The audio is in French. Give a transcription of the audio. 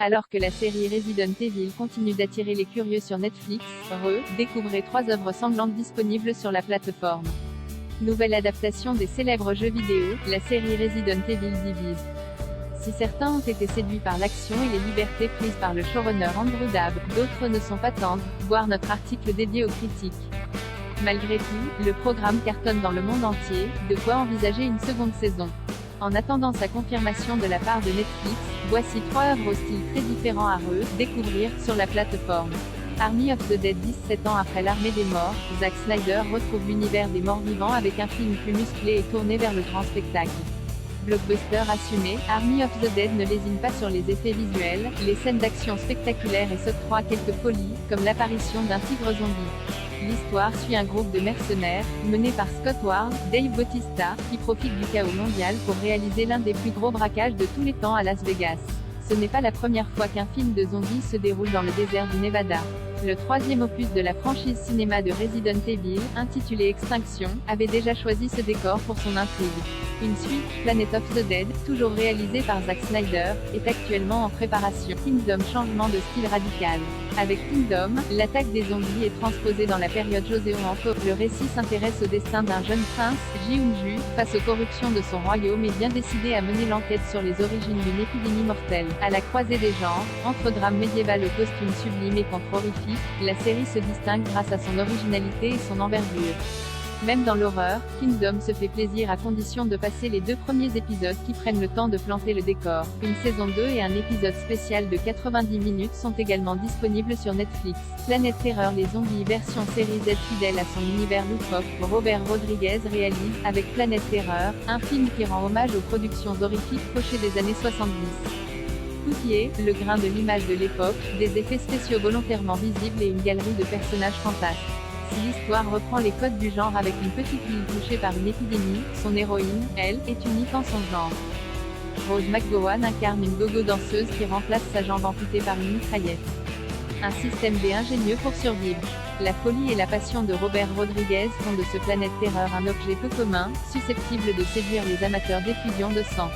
Alors que la série Resident Evil continue d'attirer les curieux sur Netflix, découvrez 3 œuvres sanglantes disponibles sur la plateforme. Nouvelle adaptation des célèbres jeux vidéo, la série Resident Evil divise. Si certains ont été séduits par l'action et les libertés prises par le showrunner Andrew Dabb, d'autres ne sont pas tendres, voir notre article dédié aux critiques. Malgré tout, le programme cartonne dans le monde entier, de quoi envisager une seconde saison. En attendant sa confirmation de la part de Netflix, voici 3 œuvres au style très différent à découvrir sur la plateforme. Army of the Dead. 17 ans après l'Armée des Morts, Zack Snyder retrouve l'univers des morts vivants avec un film plus musclé et tourné vers le grand spectacle. Blockbuster assumé, Army of the Dead ne lésine pas sur les effets visuels, les scènes d'action spectaculaires et s'octroie quelques folies, comme l'apparition d'un tigre zombie. L'histoire suit un groupe de mercenaires, mené par Scott Ward, Dave Bautista, qui profitent du chaos mondial pour réaliser l'un des plus gros braquages de tous les temps à Las Vegas. Ce n'est pas la première fois qu'un film de zombies se déroule dans le désert du Nevada. Le 3e opus de la franchise cinéma de Resident Evil, intitulé Extinction, avait déjà choisi ce décor pour son intrigue. Une suite, Planet of the Dead, toujours réalisée par Zack Snyder, est actuellement en préparation. Kingdom. Changement de style radical. Avec Kingdom, l'attaque des zombies est transposée dans la période Joseon Anko. Le récit s'intéresse au destin d'un jeune prince, Ji-Hoon-ju, face aux corruptions de son royaume et bien décidé à mener l'enquête sur les origines d'une épidémie mortelle. À la croisée des genres, entre drame médiéval au costume sublime et contre horrifique, la série se distingue grâce à son originalité et son envergure. Même dans l'horreur, Kingdom se fait plaisir à condition de passer les 2 premiers épisodes qui prennent le temps de planter le décor. Une saison 2 et un épisode spécial de 90 minutes sont également disponibles sur Netflix. Planet Terror. Les zombies version série Z. Fidèle à son univers loufoque, Robert Rodriguez réalise, avec Planet Terror, un film qui rend hommage aux productions horrifiques pochées des années 70. Tout y est, le grain de l'image de l'époque, des effets spéciaux volontairement visibles et une galerie de personnages fantasques. Si l'histoire reprend les codes du genre avec une petite ville touchée par une épidémie, son héroïne, elle, est unique en son genre. Rose McGowan incarne une gogo danseuse qui remplace sa jambe amputée par une mitraillette. Un système D ingénieux pour survivre. La folie et la passion de Robert Rodriguez font de ce Planète Terreur un objet peu commun, susceptible de séduire les amateurs d'effusion de sang.